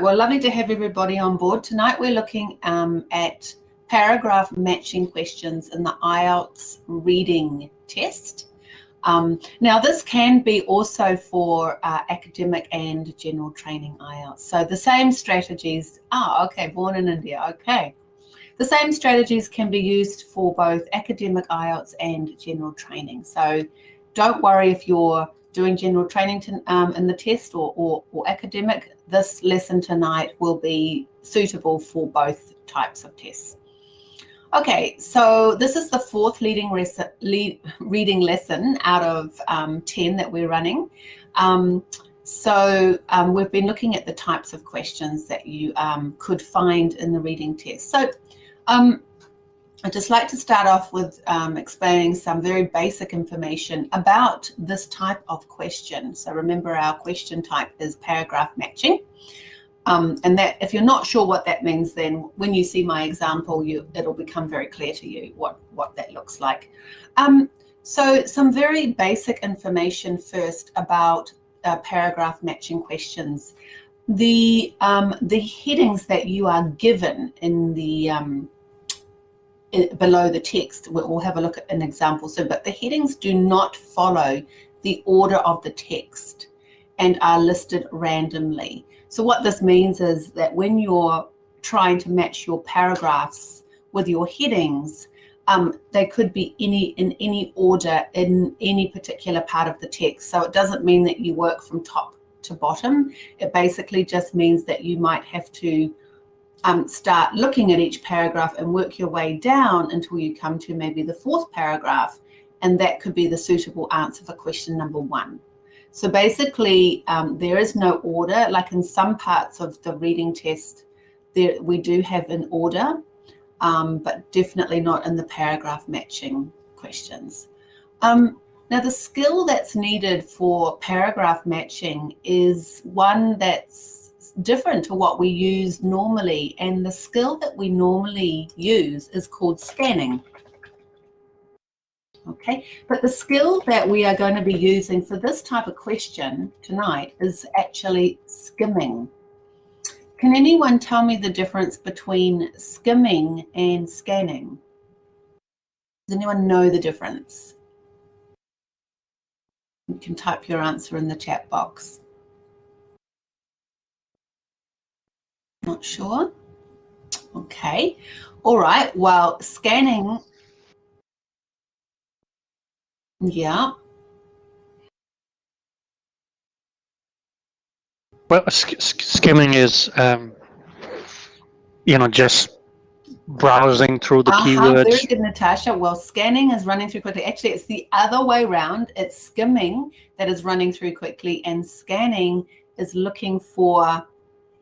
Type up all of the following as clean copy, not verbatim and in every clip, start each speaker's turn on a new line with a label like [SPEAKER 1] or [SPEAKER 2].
[SPEAKER 1] well, lovely to have everybody on board. Tonight we're looking at paragraph matching questions in the IELTS reading test. Now this can be also for academic and general training IELTS. So the same strategies, okay, born in India, okay. The same strategies can be used for both academic IELTS and general training. So don't worry if you're doing general training in the test or academic. This lesson tonight will be suitable for both types of tests. Okay, so this is the fourth reading lesson out of 10 that we're running. We've been looking at the types of questions that you could find in the reading test. So I'd just like to start off with explaining some very basic information about this type of question. So remember, our question type is paragraph matching. And that, if you're not sure what that means, then when you see my example, it'll become very clear to you what that looks like. So some very basic information first about paragraph matching questions. The headings that you are given in the below the text, we'll have a look at an example soon, but the headings do not follow the order of the text and are listed randomly. So what this means is that when you're trying to match your paragraphs with your headings, they could be in any order in any particular part of the text. So it doesn't mean that you work from top to bottom. It basically just means that you might have to start looking at each paragraph and work your way down until you come to maybe the fourth paragraph, and that could be the suitable answer for question number 1. So basically, there is no order. Like in some parts of the reading test, we do have an order, but definitely not in the paragraph matching questions. Now, the skill that's needed for paragraph matching is one that's different to what we use normally, and the skill that we normally use is called scanning. Okay, but the skill that we are going to be using for this type of question tonight is actually skimming. Can anyone tell me the difference between skimming and scanning? Does anyone know the difference? You can type your answer in the chat box. Not sure? Okay, all right, well, scanning, yeah.
[SPEAKER 2] Well, skimming is, just browsing through the keywords.
[SPEAKER 1] Very good, Natasha. Well, scanning is running through quickly. Actually, it's the other way around. It's skimming that is running through quickly, and scanning is looking for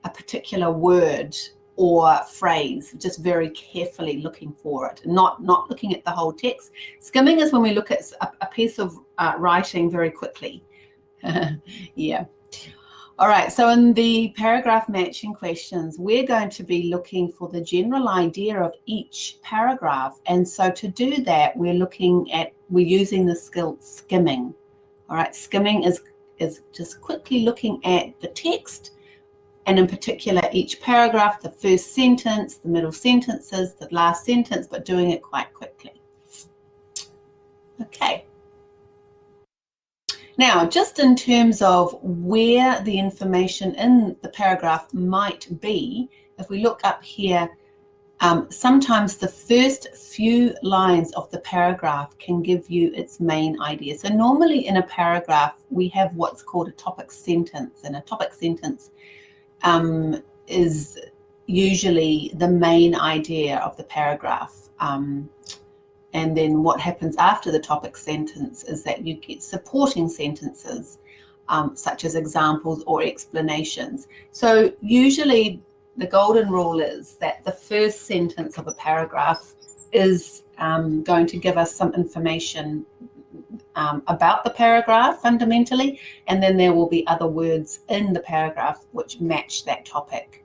[SPEAKER 1] a particular word or phrase, just very carefully looking for it, not looking at the whole text. Skimming is when we look at a piece of writing very quickly. Yeah. All right, so in the paragraph matching questions, we're going to be looking for the general idea of each paragraph. And so to do that, we're using the skill skimming. All right, skimming is just quickly looking at the text, and in particular, each paragraph, the first sentence, the middle sentences, the last sentence, but doing it quite quickly. Okay. Now, just in terms of where the information in the paragraph might be, if we look up here, sometimes the first few lines of the paragraph can give you its main idea. So normally in a paragraph, we have what's called a topic sentence, and a topic sentence is usually the main idea of the paragraph. And then what happens after the topic sentence is that you get supporting sentences, such as examples or explanations. So usually the golden rule is that the first sentence of a paragraph is going to give us some information about the paragraph fundamentally, and then there will be other words in the paragraph which match that topic.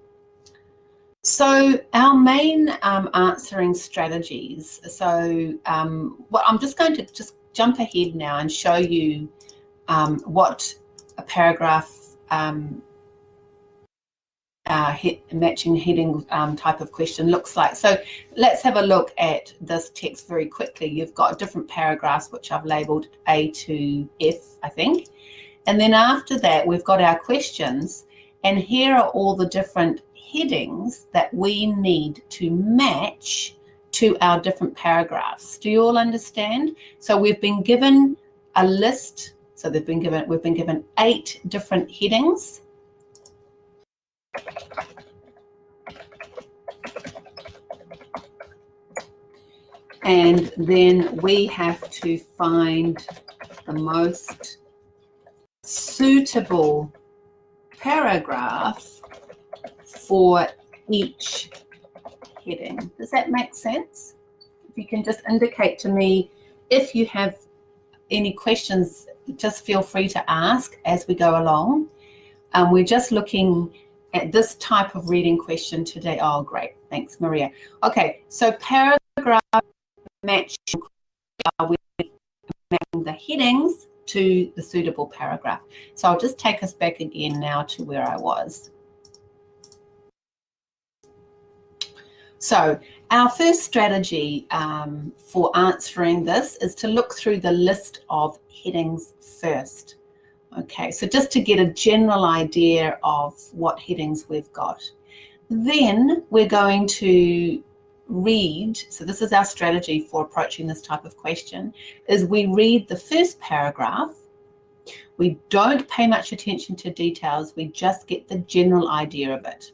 [SPEAKER 1] So our main answering strategies, well, I'm just going to jump ahead now and show you what a paragraph matching heading type of question looks like. So let's have a look at this text very quickly. You've got different paragraphs which I've labeled A to F, I think. And then after that, we've got our questions. And here are all the different headings that we need to match to our different paragraphs. Do you all understand? So we've been given a list. So we've been given 8 different headings. And then we have to find the most suitable paragraph for each heading. Does that make sense? If you can just indicate to me if you have any questions, just feel free to ask as we go along. We're just looking at this type of reading question today. Oh, great. Thanks, Maria. Okay, so paragraph matching, we're matching the headings to the suitable paragraph. So I'll just take us back again now to where I was. So our first strategy for answering this is to look through the list of headings first. Okay, so just to get a general idea of what headings we've got. Then we're going to read, so this is our strategy for approaching this type of question, is we read the first paragraph. We don't pay much attention to details, we just get the general idea of it.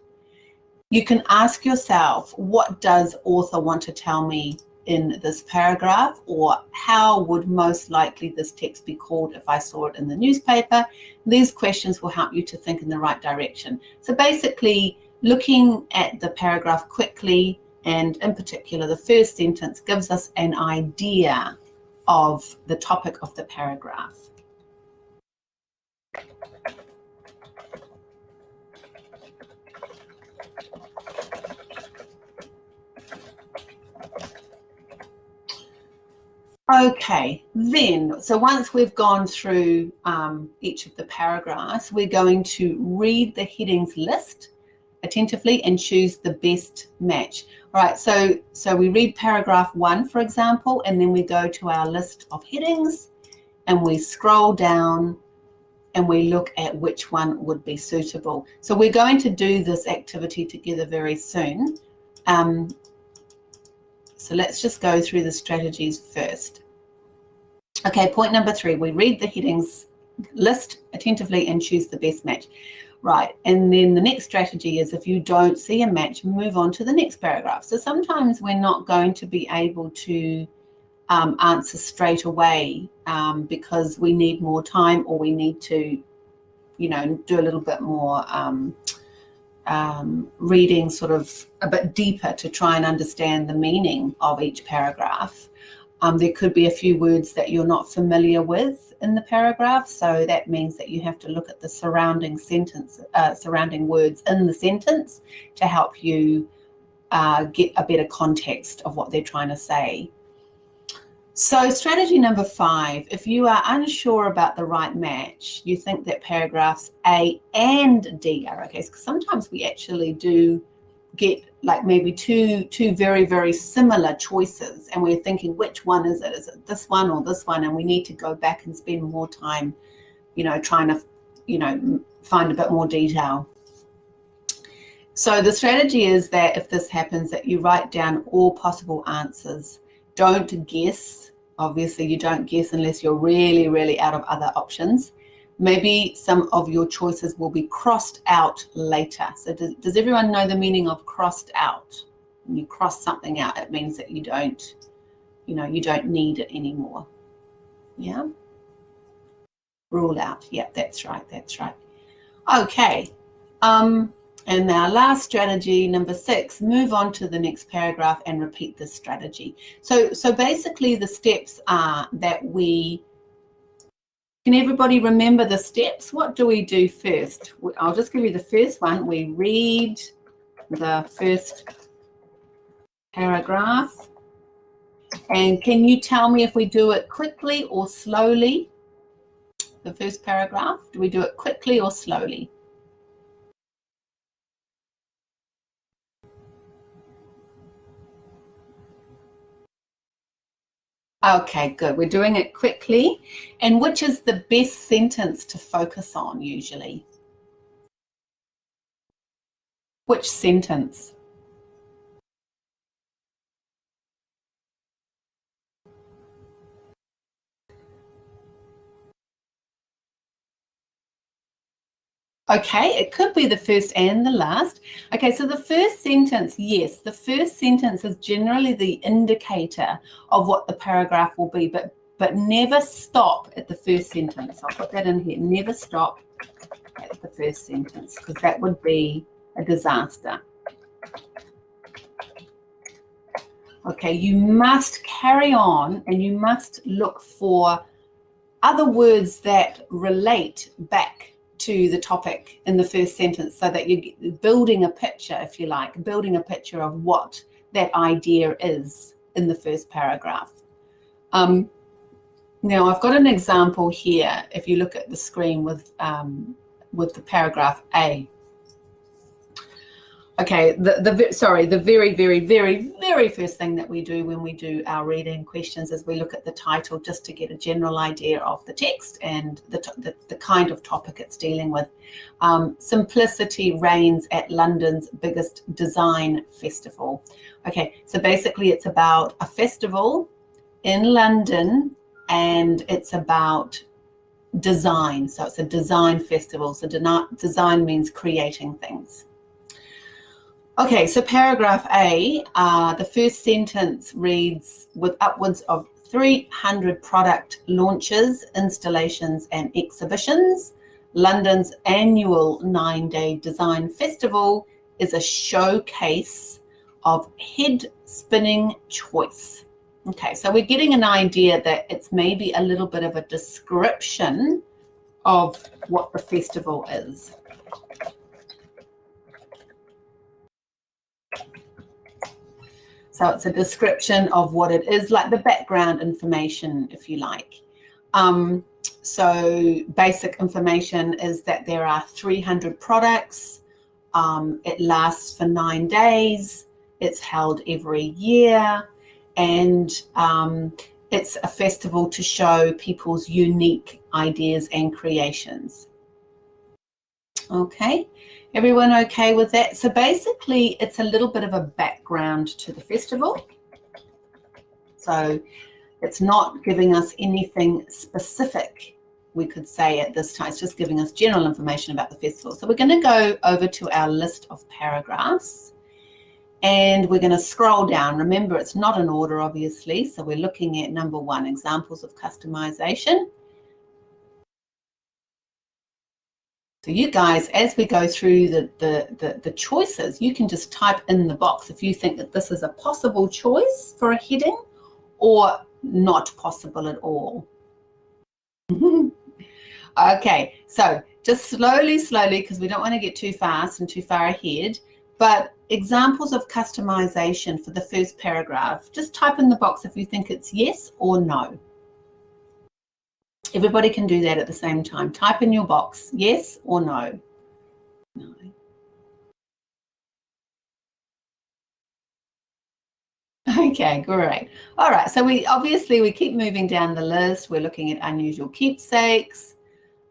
[SPEAKER 1] You can ask yourself, what does author want to tell me in this paragraph, or how would most likely this text be called if I saw it in the newspaper? These questions will help you to think in the right direction. So basically, looking at the paragraph quickly, and in particular the first sentence, gives us an idea of the topic of the paragraph. Okay, then, so once we've gone through each of the paragraphs, we're going to read the headings list attentively and choose the best match. All right, so we read paragraph 1, for example, and then we go to our list of headings and we scroll down and we look at which one would be suitable. So we're going to do this activity together very soon. So let's just go through the strategies first. Okay, point number 3, we read the headings list attentively and choose the best match. Right, and then the next strategy is, if you don't see a match, move on to the next paragraph. So sometimes we're not going to be able to answer straight away because we need more time, or we need to, you know, do a little bit more reading sort of a bit deeper to try and understand the meaning of each paragraph. There could be a few words that you're not familiar with in the paragraph, so that means that you have to look at the surrounding sentence, surrounding words in the sentence to help you get a better context of what they're trying to say. So strategy number 5, if you are unsure about the right match, you think that paragraphs A and D are okay. So sometimes we actually do get like maybe two very, very similar choices, and we're thinking, which one is it? Is it this one or this one? And we need to go back and spend more time, you know, trying to, you know, find a bit more detail. So the strategy is that if this happens, that you write down all possible answers. Don't guess. Obviously, you don't guess unless you're really, really out of other options. Maybe some of your choices will be crossed out later. So does everyone know the meaning of crossed out? When you cross something out, it means that you don't, you know, you don't need it anymore. Yeah? Rule out. Yeah, that's right. That's right. Okay. And our last strategy, number 6, move on to the next paragraph and repeat this strategy. So basically the steps are that can everybody remember the steps? What do we do first? I'll just give you the first one. We read the first paragraph. And can you tell me if we do it quickly or slowly? The first paragraph, do we do it quickly or slowly? Okay, good. We're doing it quickly. And which is the best sentence to focus on usually? Which sentence? Okay, it could be the first and the last. Okay, so the first sentence, yes, the first sentence is generally the indicator of what the paragraph will be, but never stop at the first sentence. I'll put that in here. Never stop at the first sentence, because that would be a disaster. Okay, you must carry on and you must look for other words that relate back to the topic in the first sentence, so that you're building a picture, if you like, building a picture of what that idea is in the first paragraph. Now I've got an example here. If you look at the screen with the paragraph A. Okay, the very first thing that we do when we do our reading questions is we look at the title, just to get a general idea of the text and the kind of topic it's dealing with. Simplicity reigns at London's biggest design festival. Okay, so basically it's about a festival in London and it's about design. So it's a design festival. So design means creating things. Okay, so paragraph A, the first sentence reads, with upwards of 300 product launches, installations and exhibitions, London's annual 9-day design festival is a showcase of head-spinning choice. Okay, so we're getting an idea that it's maybe a little bit of a description of what the festival is. So it's a description of what it is, like the background information, if you like. So basic information is that there are 300 products. It lasts for 9 days. It's held every year. And it's a festival to show people's unique ideas and creations. Okay, everyone okay with that? So basically it's a little bit of a background to the festival. So it's not giving us anything specific, we could say, at this time. It's just giving us general information about the festival. So we're going to go over to our list of paragraphs and we're going to scroll down. Remember, it's not in order, obviously. So we're looking at number 1, examples of customization. So you guys, as we go through the choices, you can just type in the box if you think that this is a possible choice for a heading or not possible at all. Okay, so just slowly, because we don't want to get too fast and too far ahead, but examples of customization for the first paragraph, just type in the box if you think it's yes or no. Everybody can do that at the same time. Type in your box, yes or no. No. Okay, great. All right, so we keep moving down the list. We're looking at unusual keepsakes,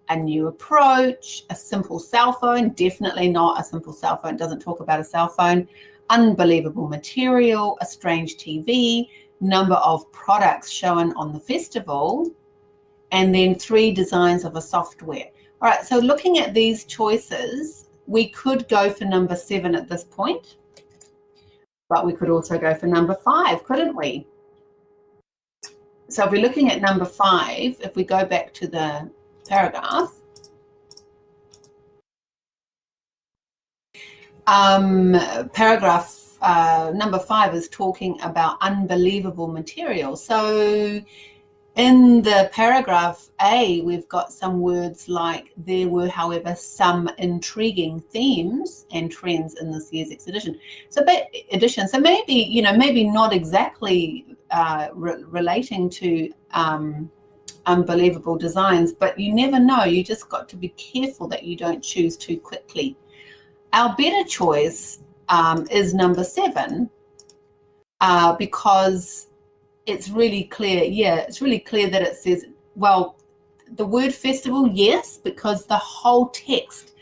[SPEAKER 1] a new approach, a simple cell phone, definitely not a simple cell phone, doesn't talk about a cell phone, unbelievable material, a strange TV, number of products shown on the festival, and then 3 designs of a software. All right, so looking at these choices, we could go for number 7 at this point, but we could also go for number 5, couldn't we? So if we're looking at number 5, if we go back to the paragraph, number 5 is talking about unbelievable material. So in the paragraph A, we've got some words like, there were, however, some intriguing themes and trends in this year's exhibition. So maybe, maybe not exactly relating to unbelievable designs, but you never know. You just got to be careful that you don't choose too quickly. Our better choice is number 7, because it's really clear. Yeah, it's really clear that it says, well, the word festival, yes, because the whole text,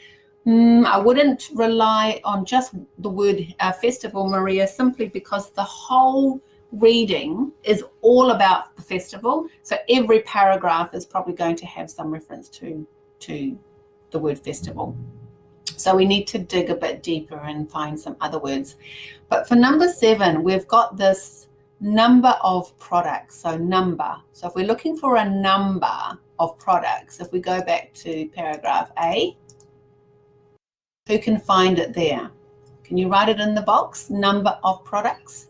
[SPEAKER 1] I wouldn't rely on just the word festival, Maria, simply because the whole reading is all about the festival. So every paragraph is probably going to have some reference to the word festival. So we need to dig a bit deeper and find some other words. But for number 7, we've got this number of products. So number. So if we're looking for a number of products, if we go back to paragraph A, who can find it there? Can you write it in the box? Number of products.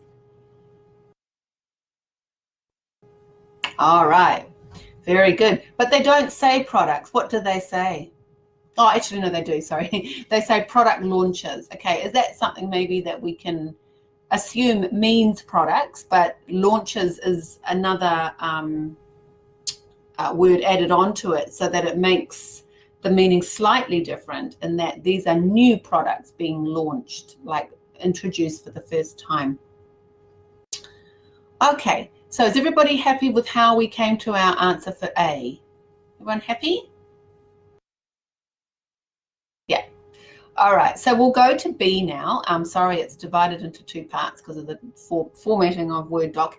[SPEAKER 1] All right. Very good. But they don't say products. What do they say? Oh, actually, no, they do. Sorry. They say product launches. Okay. Is that something maybe that we can assume means products, but launches is another word added onto it so that it makes the meaning slightly different in that these are new products being launched, like introduced for the first time. Okay, so is everybody happy with how we came to our answer for A? Everyone happy? Yeah. All right, so we'll go to B now. I'm sorry, it's divided into 2 parts because of the formatting of Word doc.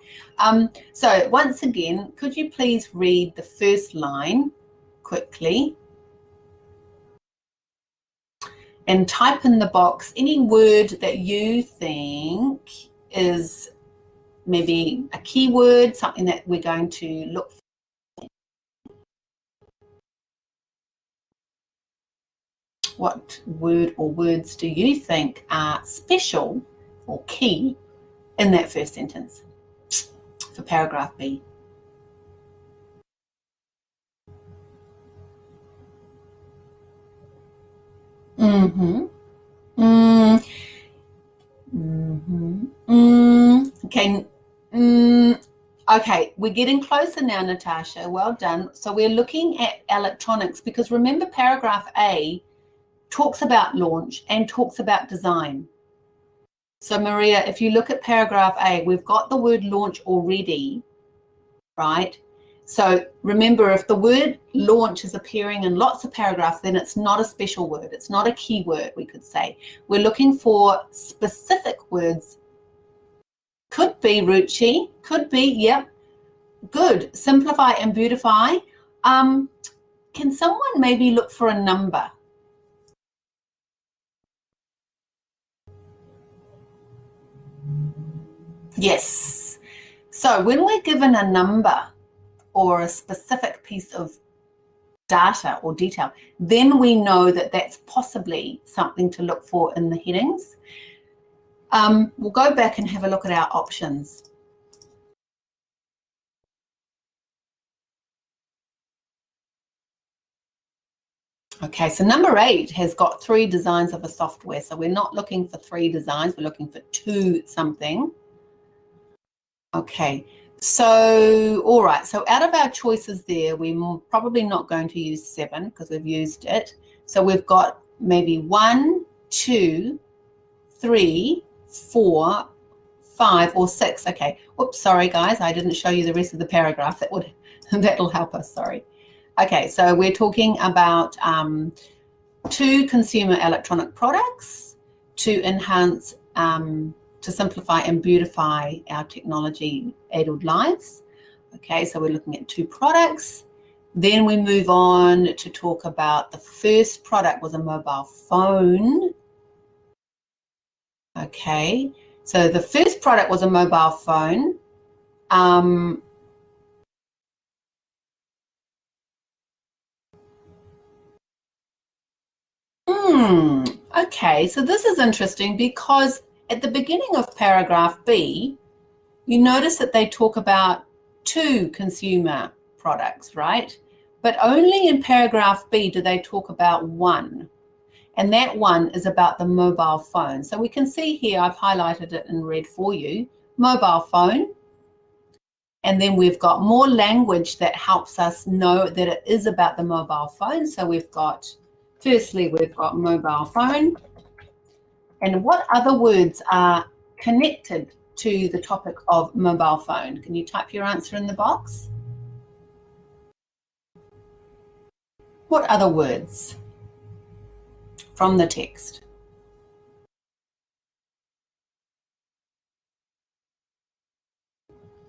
[SPEAKER 1] So once again, could you please read the first line quickly? And type in the box any word that you think is maybe a keyword, something that we're going to look for. What word or words do you think are special or key in that first sentence for paragraph B? Okay. Okay, we're getting closer now, Natasha. Well done. So we're looking at electronics because remember paragraph A talks about launch and talks about design. So Maria, if you look at paragraph A, we've got the word launch already, right? So remember, if the word launch is appearing in lots of paragraphs, then it's not a special word. It's not a keyword, we could say. We're looking for specific words. Could be Ruchi, could be, yep. Good. Simplify and beautify. Can someone maybe look for a number? Yes. So when we're given a number or a specific piece of data or detail, then we know that that's possibly something to look for in the headings. We'll go back and have a look at our options. Okay, so number 8 has got 3 designs of a software. So we're not looking for 3 designs, we're looking for 2 something. Okay, so all right, so out of our choices there, we're probably not going to use 7 because we've used it. So we've got maybe 1, 2, 3, 4, 5 or 6. Okay, oops, sorry guys, I didn't show you the rest of the paragraph. That'll help us, sorry. Okay, so we're talking about 2 consumer electronic products to enhance, to simplify and beautify our technology-aided lives. Okay, so we're looking at 2 products. Then we move on to talk about the first product was a mobile phone. Okay, so the first product was a mobile phone. Okay, so this is interesting because at the beginning of paragraph B, you notice that they talk about 2 consumer products, right? But only in paragraph B do they talk about 1. And that 1 is about the mobile phone. So we can see here, I've highlighted it in red for you, mobile phone. And then we've got more language that helps us know that it is about the mobile phone. So we've got, firstly, we've got mobile phone. And what other words are connected to the topic of mobile phone? Can you type your answer in the box? What other words from the text?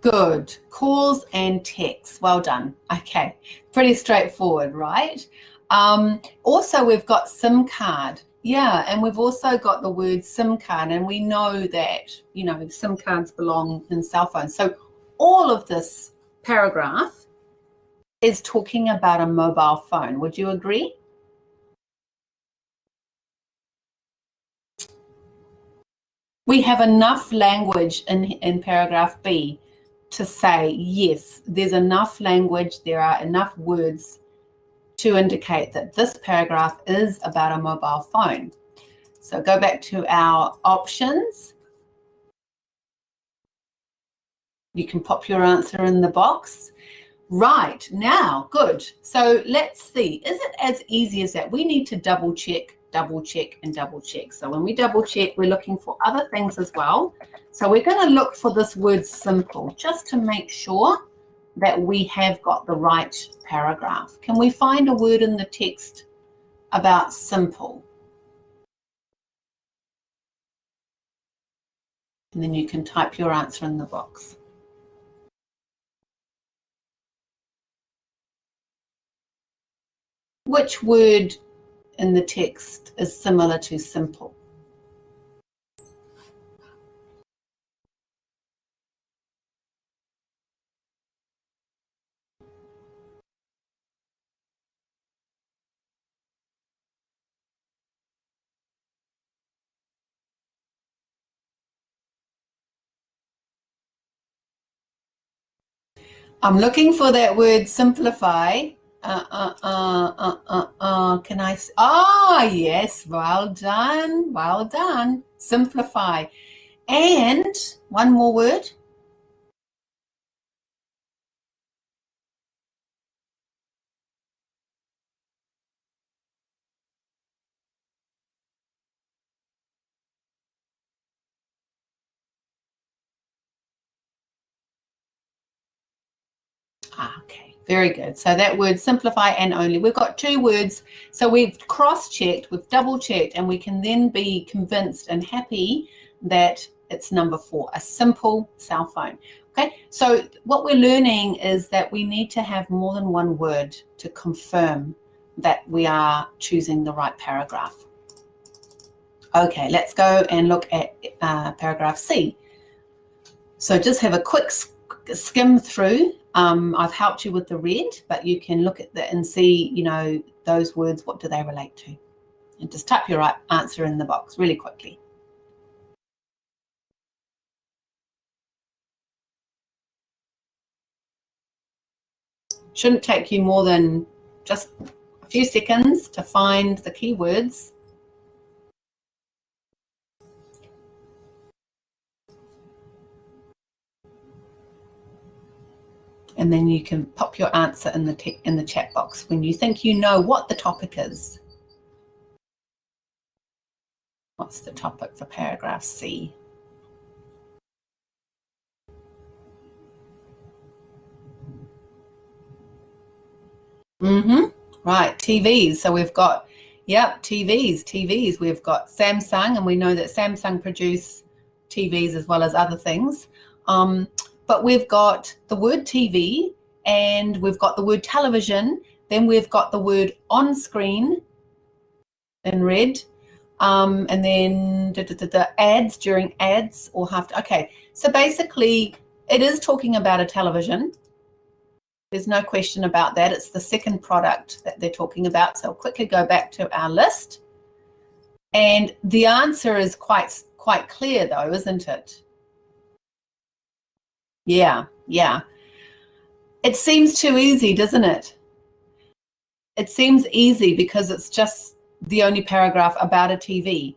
[SPEAKER 1] Good. Calls and texts. Well done. Okay. Pretty straightforward, right? Also, we've got SIM card. Yeah, and we've also got the word SIM card, and we know that, you know, SIM cards belong in cell phones. So all of this paragraph is talking about a mobile phone. Would you agree? We have enough language in paragraph B to say, yes, there's enough language, there are enough words to indicate that this paragraph is about a mobile phone. So go back to our options. You can pop your answer in the box. Right, now, good. So let's see, is it as easy as that? We need to double check, and double check. So when we double check, we're looking for other things as well. So we're going to look for this word simple, just to make sure that we have got the right paragraph. Can we find a word in the text about simple? And then you can type your answer in the box. Which word in the text is similar to simple? I'm looking for that word simplify. Can I? Oh, yes. Well done. Well done. Simplify. And one more word. Okay, very good. So that word simplify and only. We've got two words. So we've cross-checked, we've double-checked, and we can then be convinced and happy that it's number 4, a simple cell phone. Okay, so what we're learning is that we need to have more than one word to confirm that we are choosing the right paragraph. Okay, let's go and look at paragraph C. So just have a quick skim through. I've helped you with the red, but you can look at that and see, you know, those words, what do they relate to? And just type your right answer in the box really quickly. Shouldn't take you more than just a few seconds to find the keywords. And then you can pop your answer in the chat box when you think you know what the topic is. What's the topic for paragraph C? Right, TVs. So we've got, yep, TVs. We've got Samsung, and we know that Samsung produce TVs as well as other things. But we've got the word TV, and we've got the word television. Then we've got the word on screen in red. And then the ads during ads or after. Okay, so basically it is talking about a television. There's no question about that. It's the second product that they're talking about. So I'll quickly go back to our list. And the answer is quite clear though, isn't it? Yeah. It seems too easy, doesn't it? It seems easy because it's just the only paragraph about a TV.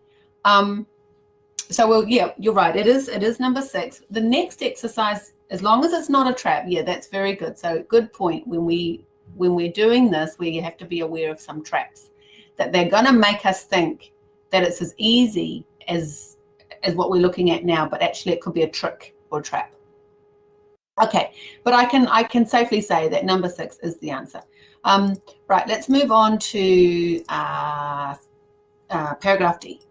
[SPEAKER 1] So yeah, you're right. It is number 6. The next exercise, as long as it's not a trap, yeah, that's very good. So good point. When we're doing this, we have to be aware of some traps that they're going to make us think that it's as easy as is what we're looking at now, but actually it could be a trick or a trap. Okay, but I can safely say that number 6 is the answer. Right, let's move on to paragraph D.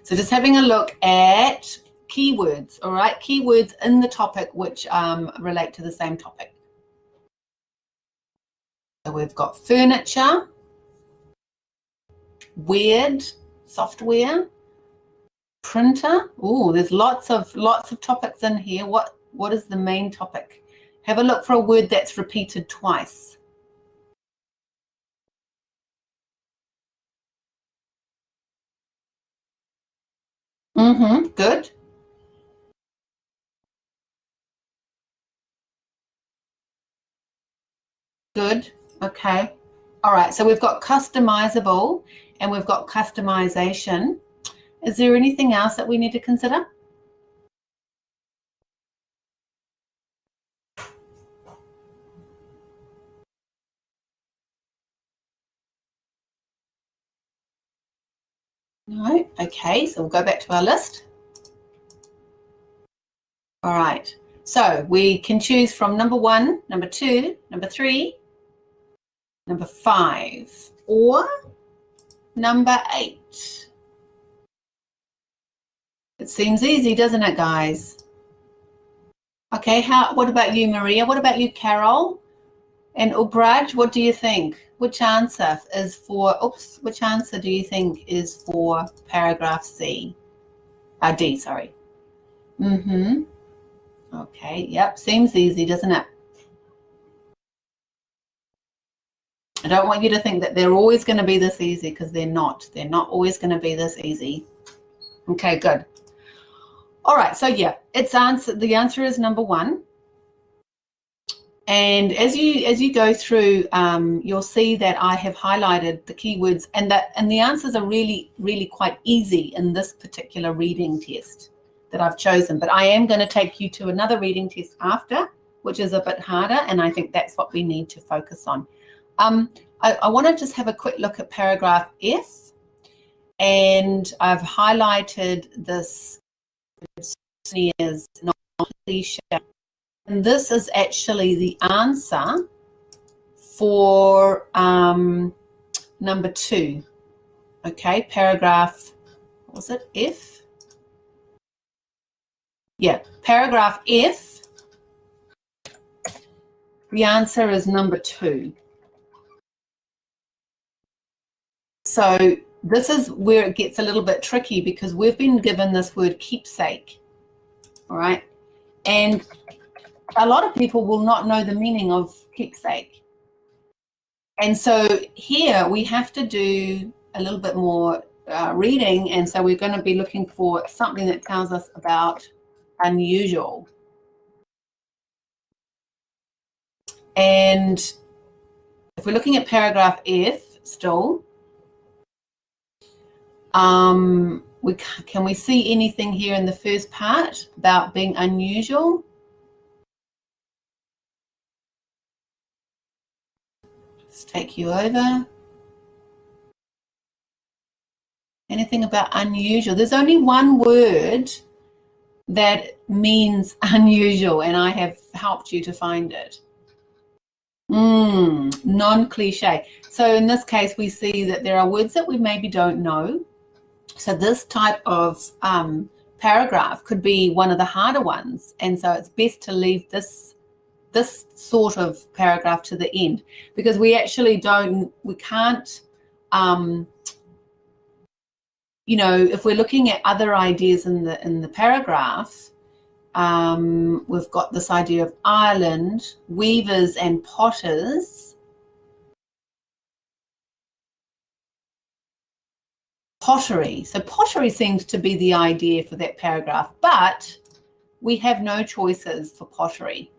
[SPEAKER 1] So just having a look at keywords, all right? Keywords in the topic which relate to the same topic. So we've got furniture, weird, software, printer. Oh, there's lots of topics in here. What is the main topic? Have a look for a word that's repeated twice. Good. Good. Okay. All right. So we've got customizable and we've got customization. Is there anything else that we need to consider? No. Okay. So we'll go back to our list. All right. So we can choose from number 1, number 2, number 3, number 5, or number 8. It seems easy, doesn't it, guys? Okay, what about you, Maria? What about you, Carol? And Ubraj, what do you think? Which answer is for, which answer do you think is for paragraph C? D, sorry. Okay, yep, seems easy, doesn't it? I don't want you to think that they're always going to be this easy, because they're not. They're not always going to be this easy. Okay, good. All right, so yeah, the answer is number 1. And as you go through, you'll see that I have highlighted the keywords, and the answers are really, really quite easy in this particular reading test that I've chosen. But I am going to take you to another reading test after, which is a bit harder, and I think that's what we need to focus on. I want to just have a quick look at paragraph F, and I've highlighted this as non-cliche. And this is actually the answer for number 2. Okay, paragraph, what was it, F? Yeah, paragraph F. The answer is number 2. So this is where it gets a little bit tricky, because we've been given this word keepsake, all right? And a lot of people will not know the meaning of keepsake. And so here we have to do a little bit more reading, and so we're going to be looking for something that tells us about unusual. And if we're looking at paragraph F still, can we see anything here in the first part about being unusual? Just take you over. Anything about unusual? There's only one word that means unusual, and I have helped you to find it. Non-cliche. So in this case, we see that there are words that we maybe don't know. So this type of paragraph could be one of the harder ones, and so it's best to leave this sort of paragraph to the end, because we actually can't, you know, if we're looking at other ideas in the paragraph, we've got this idea of Ireland, weavers and potters, pottery. So pottery seems to be the idea for that paragraph, but we have no choices for pottery.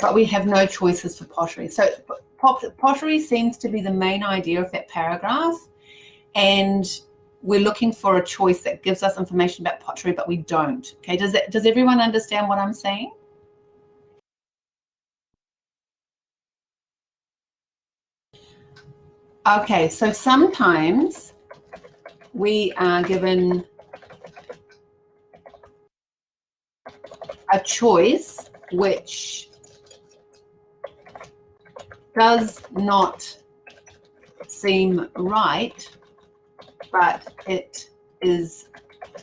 [SPEAKER 1] but we have no choices for pottery. So pottery seems to be the main idea of that paragraph, and we're looking for a choice that gives us information about pottery, but we don't. Okay, does everyone understand what I'm saying? Okay, so sometimes we are given a choice which does not seem right, but it is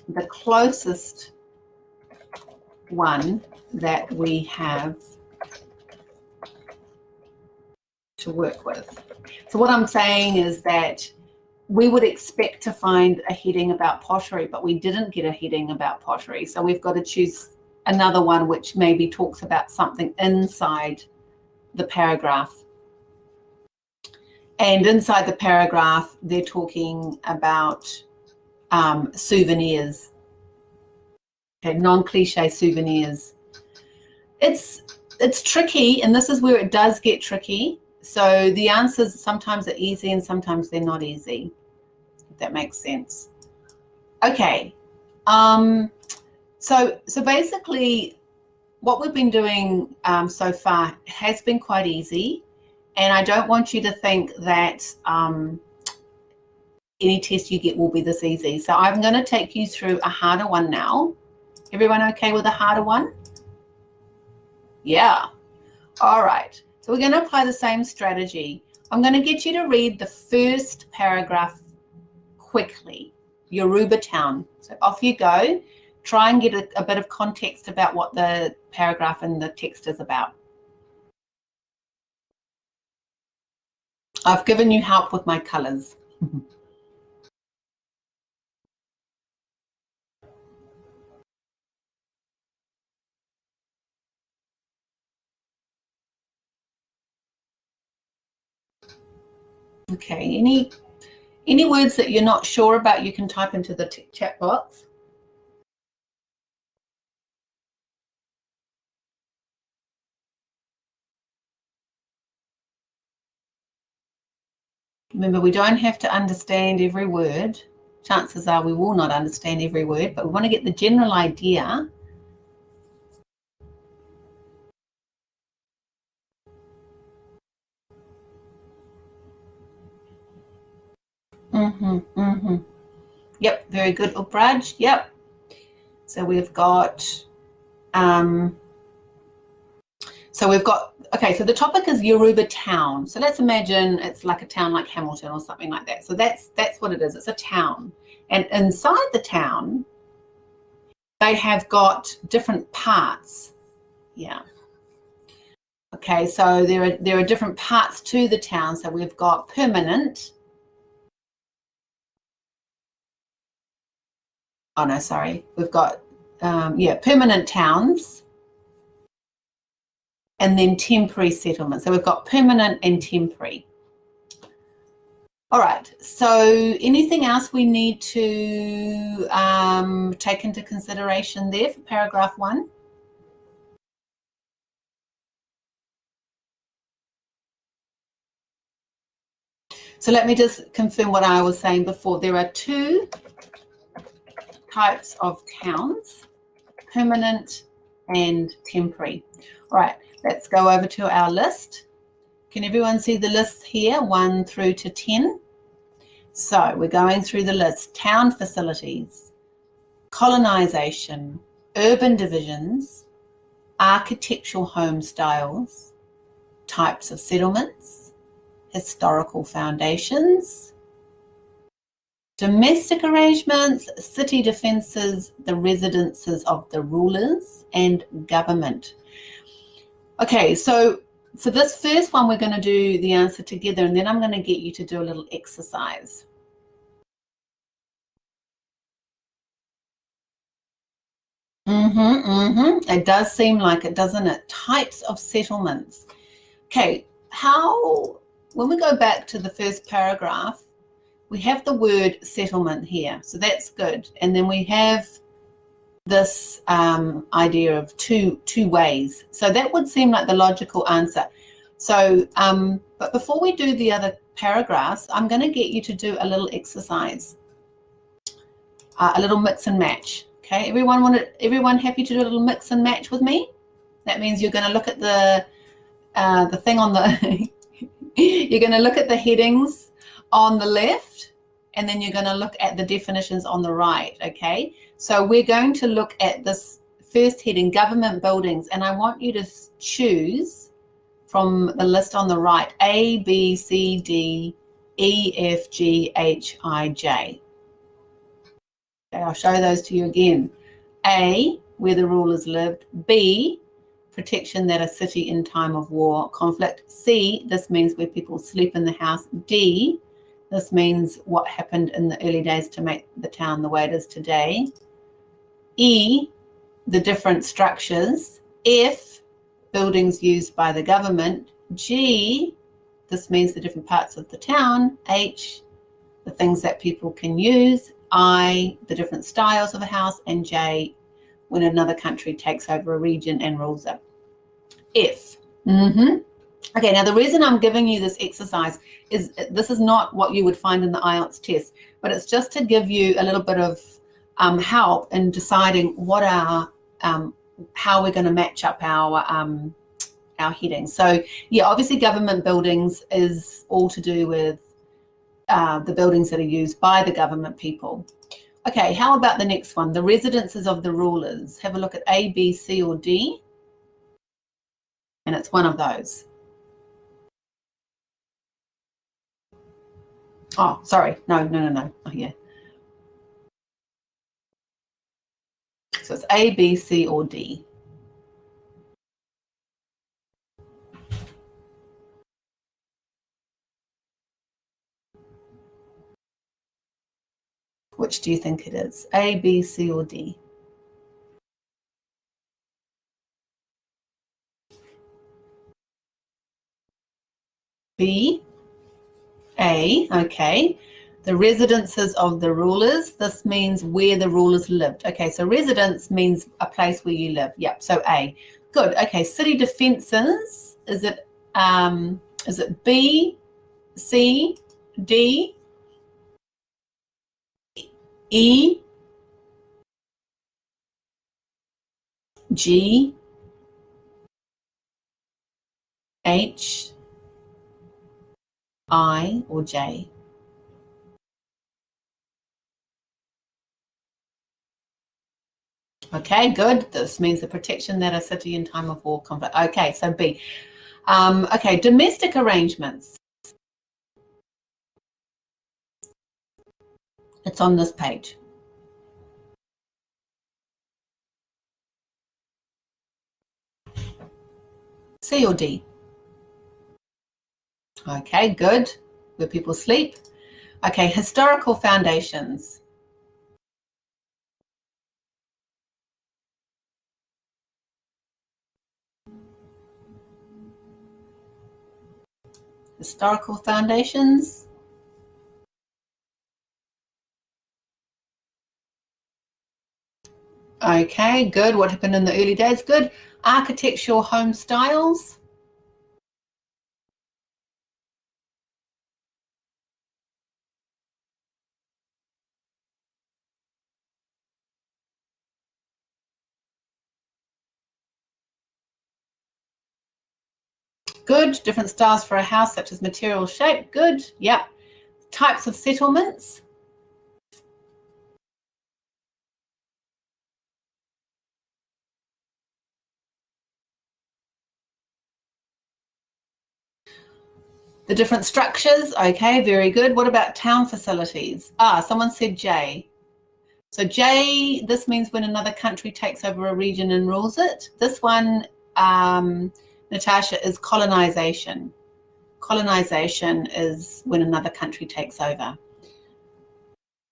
[SPEAKER 1] the closest one that we have to work with. So what I'm saying is that we would expect to find a heading about pottery, but we didn't get a heading about pottery. So we've got to choose another one which maybe talks about something inside the paragraph. And inside the paragraph, they're talking about souvenirs, okay, non-cliche souvenirs. It's tricky, and this is where it does get tricky. So the answers sometimes are easy and sometimes they're not easy, if that makes sense. Okay, so basically what we've been doing so far has been quite easy, and I don't want you to think that any test you get will be this easy. So I'm going to take you through a harder one now. Everyone okay with a harder one? Yeah. All right. So we're going to apply the same strategy. I'm going to get you to read the first paragraph quickly. Yoruba town. So off you go. Try and get a bit of context about what the paragraph and the text is about. I've given you help with my colors. Okay, any words that you're not sure about, you can type into the chat box. Remember, we don't have to understand every word. Chances are we will not understand every word, but we want to get the general idea. Yep, very good, Upraj. Yep. So we've got, okay, so the topic is Yoruba town. So let's imagine it's like a town like Hamilton or something like that. So that's what it is. It's a town. And inside the town, they have got different parts. Yeah. Okay, so there are different parts to the town. So we've got permanent. Oh no, sorry. We've got permanent towns, and then temporary settlements. So we've got permanent and temporary. All right. So anything else we need to take into consideration there for paragraph 1? So let me just confirm what I was saying before. There are 2 types of towns, permanent and temporary. All right, let's go over to our list. Can everyone see the lists here, 1 through to 10? So we're going through the list. Town facilities, colonisation, urban divisions, architectural home styles, types of settlements, historical foundations, domestic arrangements, city defences, the residences of the rulers, and government. Okay, so for this first one, we're going to do the answer together, and then I'm going to get you to do a little exercise. It does seem like it, doesn't it? Types of settlements. Okay, when we go back to the first paragraph, we have the word settlement here, so that's good. And then we have this idea of two ways. So that would seem like the logical answer. So, but before we do the other paragraphs, I'm going to get you to do a little exercise, a little mix and match. Okay, everyone happy to do a little mix and match with me? That means you're going to look at the thing on the you're going to look at the headings on the left, and then you're going to look at the definitions on the right. Okay, so we're going to look at this first heading, government buildings, and I want you to choose from the list on the right A, B, C, D, E, F, G, H, I, J. Okay, I'll show those to you again. A, where the rulers lived. B, protection that a city in time of war, conflict. C, this means where people sleep in the house. D, this means what happened in the early days to make the town the way it is today. E, the different structures. F, buildings used by the government. G, this means the different parts of the town. H, the things that people can use. I, the different styles of a house. And J, when another country takes over a region and rules it. F. Okay, now the reason I'm giving you this exercise is this is not what you would find in the IELTS test, but it's just to give you a little bit of help in deciding what how we're going to match up our headings. So yeah, obviously government buildings is all to do with the buildings that are used by the government people. Okay, how about the next one? The residences of the rulers. Have a look at A, B, C, or D. And it's one of those. Oh, sorry. No. Oh, yeah. So it's A, B, C, or D. Which do you think it is? A, B, C, or D? B, A, okay. The residences of the rulers. This means where the rulers lived. Okay, so residence means a place where you live. Yep, so A. Good. Okay, city defences. Is it B, C, D, E, G, H, I, or J? Okay, good. This means the protection that a city in time of war, conflict. Okay, so B. Okay, domestic arrangements. It's on this page. C or D? Okay, good. Where people sleep. Okay, historical foundations. Historical foundations. Okay, good. What happened in the early days? Good. Architectural home styles. Good. Different styles for a house, such as material shape. Good. Yep. Types of settlements. The different structures. Okay, very good. What about town facilities? Someone said J. So J, this means when another country takes over a region and rules it. This one, Natasha, is colonization. Colonization is when another country takes over.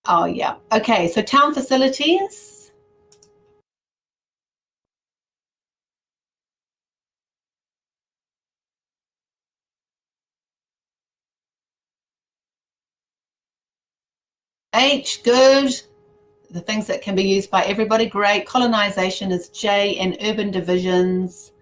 [SPEAKER 1] Oh, yeah. Okay, so town facilities. H, good. the things that can be used by everybody, great. Colonization is J, and urban divisions,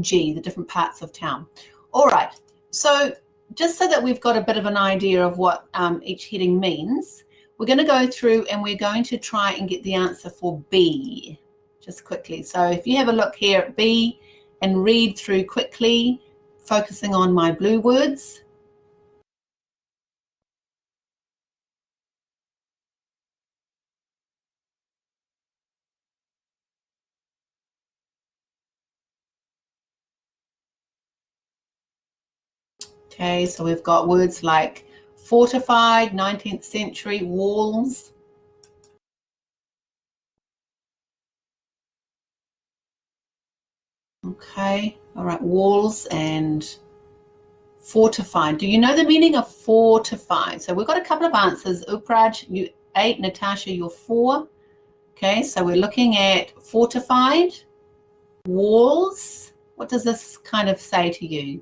[SPEAKER 1] G, the different parts of town. All right, so just so that we've got a bit of an idea of what each heading means, we're going to go through and we're going to try and get the answer for B just quickly. So if you have a look here at B and read through quickly, focusing on my blue words. Okay, so we've got words like fortified, 19th century, walls. Okay, all right, walls and fortified. Do you know the meaning of fortified? So we've got a couple of answers. Upraj, you 8, Natasha, you're 4. Okay, so we're looking at fortified, walls. What does this kind of say to you?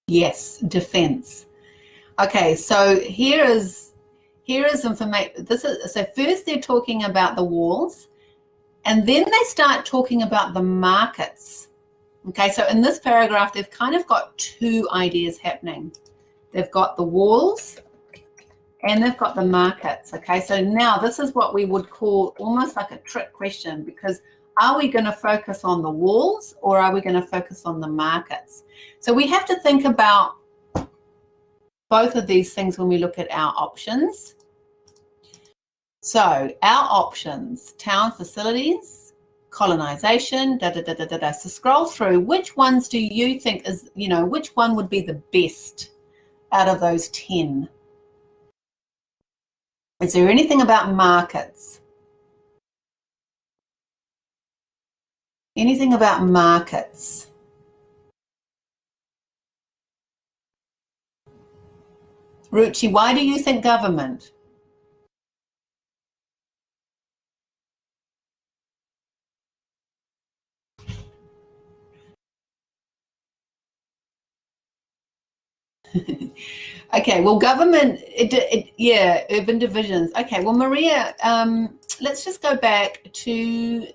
[SPEAKER 1] Yes, defense. Okay, so here is information. So first they're talking about the walls, and then they start talking about the markets. Okay, so in this paragraph, they've kind of got two ideas happening. They've got the walls and they've got the markets. Okay, so now this is what we would call almost like a trick question, because are we going to focus on the walls or are we going to focus on the markets? So we have to think about both of these things when we look at our options. So our options, town facilities, colonization, So scroll through, which ones do you think is, which one would be the best out of those 10? Is there anything about markets? Anything about markets? Ruchi, why do you think government? Okay, well, government, yeah, urban divisions. Okay, well, Maria, let's just go back to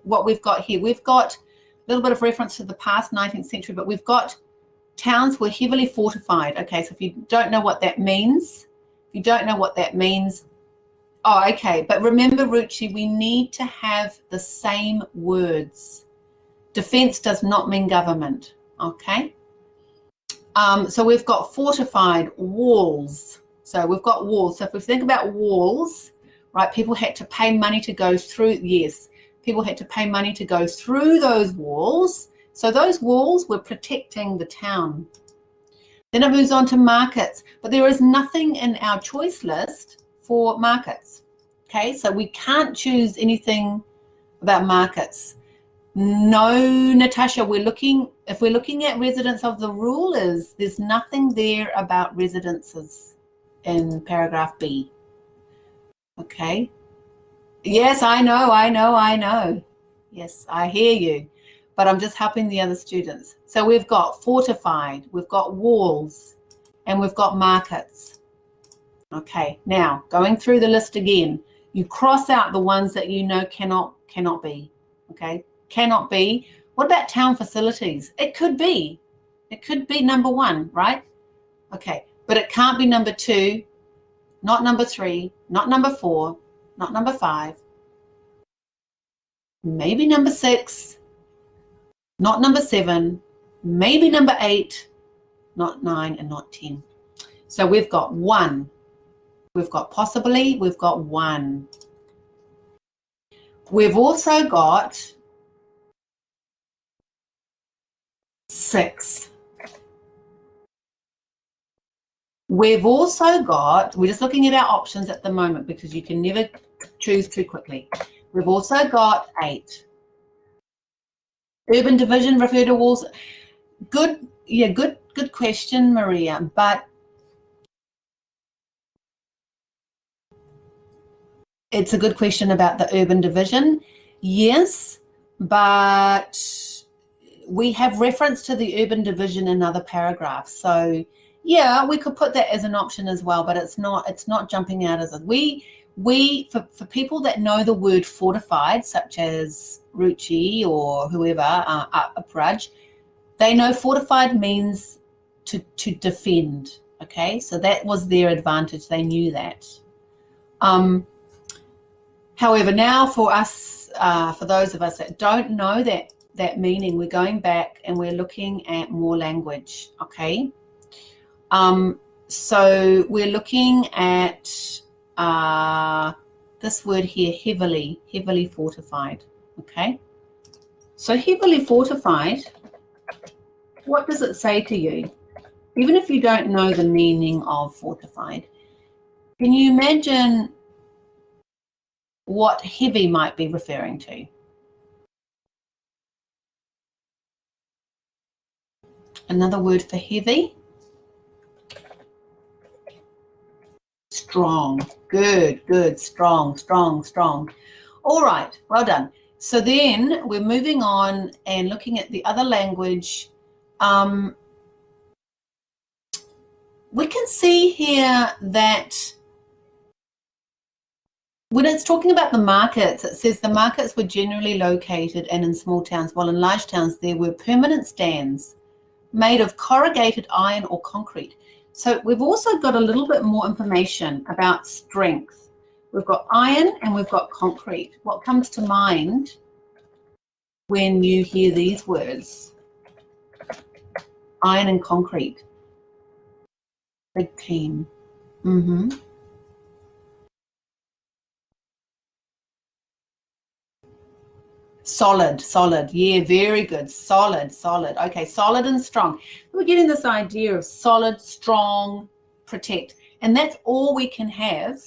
[SPEAKER 1] what we've got here. We've got a little bit of reference to the past 19th century, but we've got towns were heavily fortified. Okay, so if you don't know what that means, oh, okay, but remember, Ruchi, we need to have the same words. Defense does not mean government, okay? So we've got fortified, walls. So we've got walls. So if we think about walls, right, people had to pay money to go through, yes, people had to pay money to go through those walls. So those walls were protecting the town. Then it moves on to markets, but there is nothing in our choice list for markets. Okay, so we can't choose anything about markets. No, Natasha, if we're looking at residents of the rulers, there's nothing there about residences in paragraph B. Okay. Yes, I know. Yes, I hear you, but I'm just helping the other students. So we've got fortified, we've got walls, and we've got markets. Okay, now going through the list again, you cross out the ones that you know cannot be. Okay. Cannot be. What about town facilities? It could be number 1, right? Okay, but it can't be number 2, not number 3, not number 4, not number 5, maybe number 6, not number 7, maybe number 8, not 9, and not 10. So we've got 1. We've got possibly, we've got 1. We've also got 6. We've also got, we're just looking at our options at the moment because you can never choose too quickly. We've also got 8. Urban division, refer to walls. Good question, Maria, but it's a good question about the urban division. Yes, but we have reference to the urban division in other paragraphs. So yeah, we could put that as an option as well, but it's not jumping out as a for people that know the word fortified, such as Ruchi or whoever, Apraj, they know fortified means to defend. Okay, so that was their advantage. They knew that. However, now for us, for those of us that don't know that meaning, we're going back and we're looking at more language. Okay, so we're looking at this word here, heavily fortified. Okay, so heavily fortified, what does it say to you? Even if you don't know the meaning of fortified, can you imagine what heavy might be referring to? Another word for heavy? Strong. Good. Strong. All right, well done. So then we're moving on and looking at the other language. We can see here that when it's talking about the markets, it says the markets were generally located and in small towns, while in large towns there were permanent stands made of corrugated iron or concrete. So we've also got a little bit more information about strength. We've got iron and we've got concrete. What comes to mind when you hear these words? Iron and concrete. Big team. Solid. Yeah, very good. Solid. Okay, solid and strong. We're getting this idea of solid, strong, protect. And that's all we can have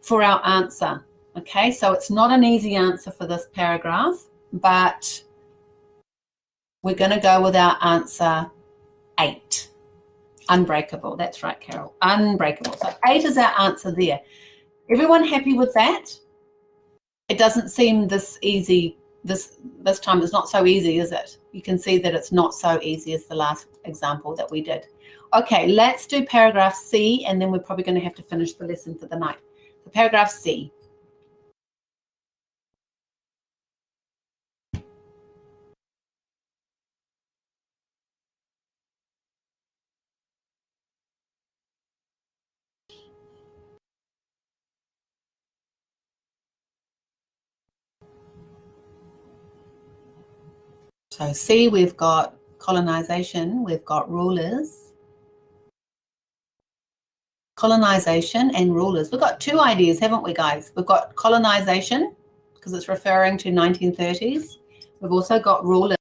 [SPEAKER 1] for our answer. Okay, so it's not an easy answer for this paragraph, but we're going to go with our answer 8. Unbreakable. That's right, Carol. Unbreakable. So 8 is our answer there. Everyone happy with that? It doesn't seem this easy. This time it's not so easy, is it? You can see that it's not so easy as the last example that we did. Okay, let's do paragraph C, and then we're probably going to have to finish the lesson for the night. So paragraph C. So C, we've got colonization, we've got rulers. Colonization and rulers. We've got 2 ideas, haven't we, guys? We've got colonization, because it's referring to 1930s. We've also got rulers.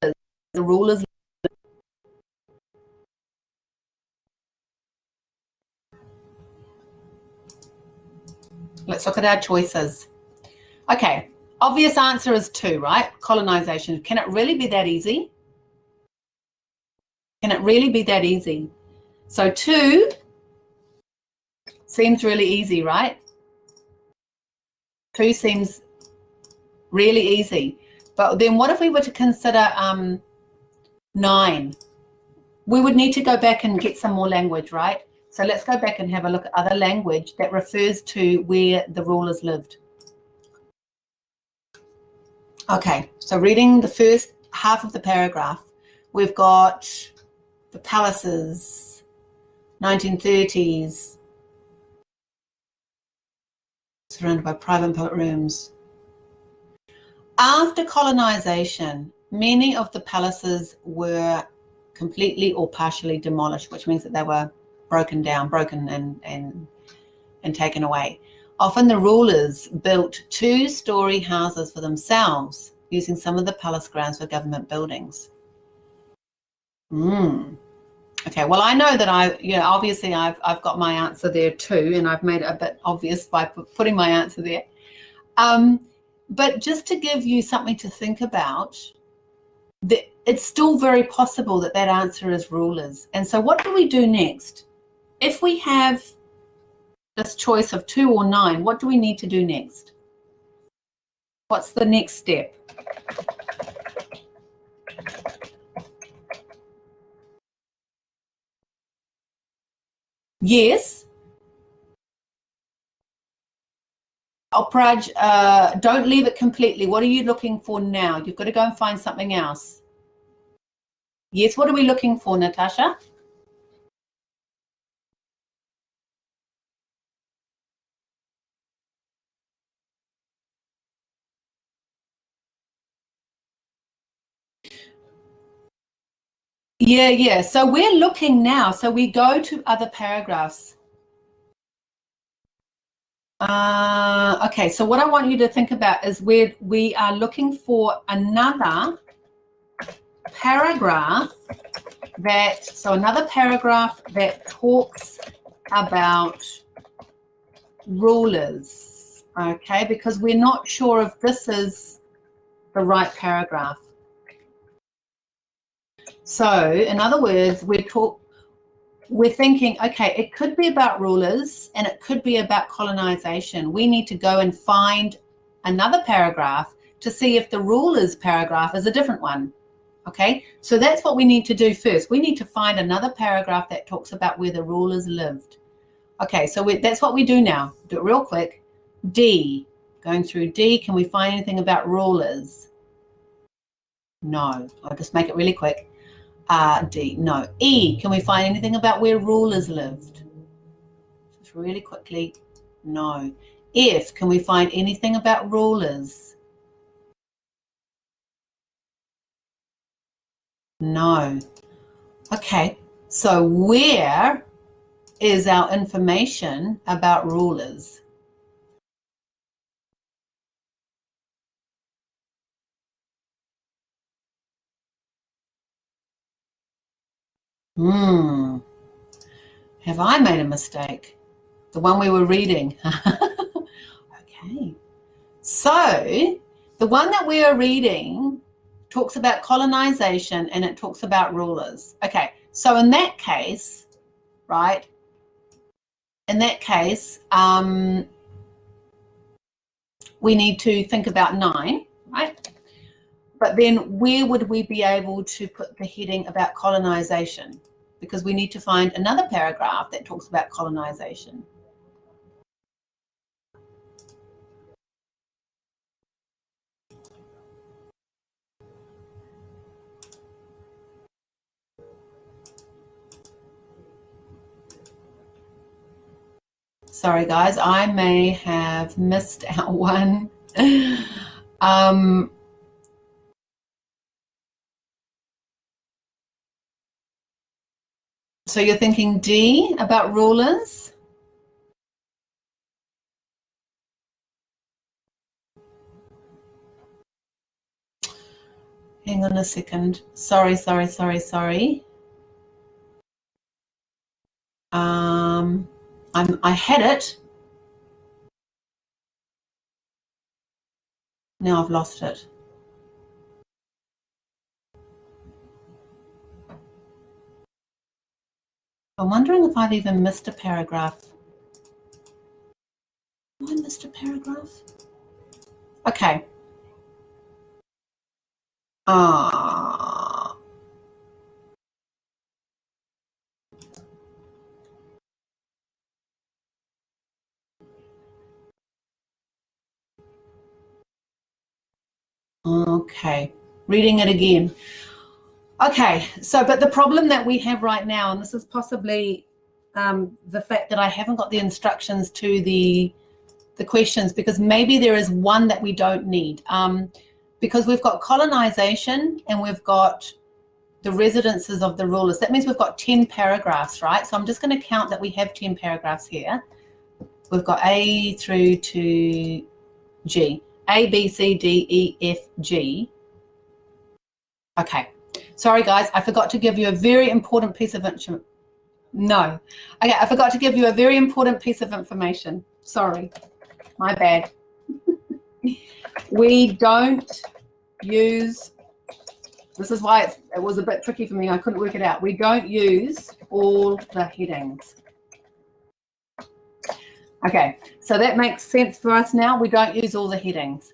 [SPEAKER 1] The rulers. Let's look at our choices. Okay, obvious answer is 2, right? Colonization. Can it really be that easy? Can it really be that easy? So 2 seems really easy, right? 2 seems really easy. But then what if we were to consider 9? We would need to go back and get some more language, right? So let's go back and have a look at other language that refers to where the rulers lived. Okay, so reading the first half of the paragraph, we've got the palaces, 1930s, surrounded by private and public rooms. After colonization, many of the palaces were completely or partially demolished, which means that they were broken and taken away. Often the rulers built 2-story houses for themselves, using some of the palace grounds for government buildings. Okay, well, I know that obviously I've got my answer there too, and I've made it a bit obvious by putting my answer there. But just to give you something to think about, it's still very possible that that answer is rulers. And so what do we do next? If we have this choice of 2 or 9, what do we need to do next? What's the next step? Yes. Oh, Praj, don't leave it completely. What are you looking for now? You've got to go and find something else. Yes, what are we looking for, Natasha? Yeah. So we're looking now. So we go to other paragraphs. Okay, so what I want you to think about is we are looking for another paragraph another paragraph that talks about rulers, okay, because we're not sure if this is the right paragraph. So in other words, we're thinking, okay, it could be about rulers and it could be about colonization. We need to go and find another paragraph to see if the rulers paragraph is a different one. Okay, so that's what we need to do first. We need to find another paragraph that talks about where the rulers lived. Okay, so that's what we do now. Do it real quick. D, going through D, can we find anything about rulers? No, I'll just make it really quick. D, no. E, can we find anything about where rulers lived? Just really quickly, no. F, can we find anything about rulers? No. Okay, so where is our information about rulers? Have I made a mistake? The one we were reading. Okay. So the one that we are reading talks about colonization and it talks about rulers. Okay. So in that case, right, in that case, we need to think about 9, right? But then where would we be able to put the heading about colonization? Because we need to find another paragraph that talks about colonization. Sorry, guys, I may have missed out one. So you're thinking D about rulers? Hang on a second. Sorry. I had it. Now I've lost it. I'm wondering if I've even missed a paragraph. Have I missed a paragraph? Okay. Okay. Reading it again. Okay, so but the problem that we have right now, and this is possibly the fact that I haven't got the instructions to the questions, because maybe there is one that we don't need, because we've got colonization and we've got the residences of the rulers. That means we've got 10 paragraphs, right? So I'm just going to count that we have 10 paragraphs here. We've got A through to G. A, B, C, D, E, F, G. Okay. Sorry, guys, I forgot to give you a very important piece of information. No. Okay, I forgot to give you a very important piece of information. Sorry, my bad. We don't use, this is why it was a bit tricky for me. I couldn't work it out. We don't use all the headings. Okay, so that makes sense for us now. We don't use all the headings.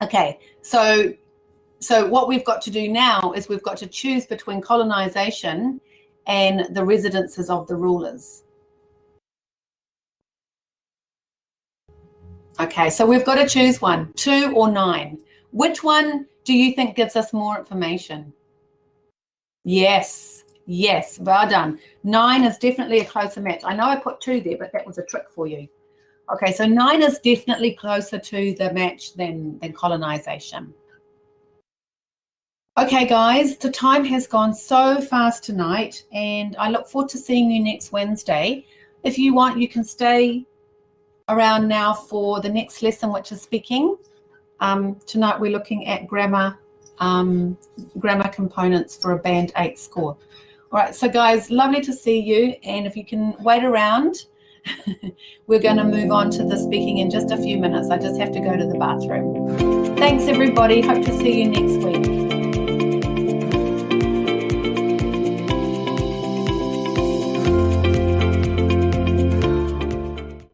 [SPEAKER 1] Okay, so what we've got to do now is we've got to choose between colonization and the residences of the rulers. Okay, so we've got to choose one, 2 or 9. Which one do you think gives us more information? Yes, yes, well done. 9 is definitely a closer match. I know I put 2 there, but that was a trick for you. Okay, so 9 is definitely closer to the match than colonization. Okay, guys, the time has gone so fast tonight, and I look forward to seeing you next Wednesday. If you want, you can stay around now for the next lesson, which is speaking. Tonight we're looking at grammar components for a Band 8 score. All right, so guys, lovely to see you, and if you can wait around, we're going to move on to the speaking in just a few minutes. I just have to go to the bathroom. Thanks, everybody. Hope to see you next week.